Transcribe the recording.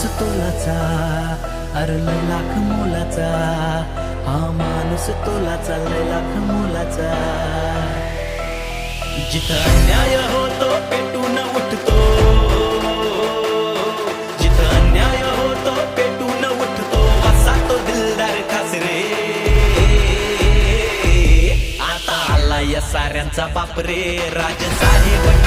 तोलाचा, अरे लय लाख मोलाचा, हा माणूस तोलाचा, लय लाख मोलाचा. जिथं अन्याय होतो पेटून उठतो, जिथं अन्याय होतो पेटून उठतो, असा तो दिलदार खास रे. आता आला या साऱ्यांचा बाप रे, राजसाहेब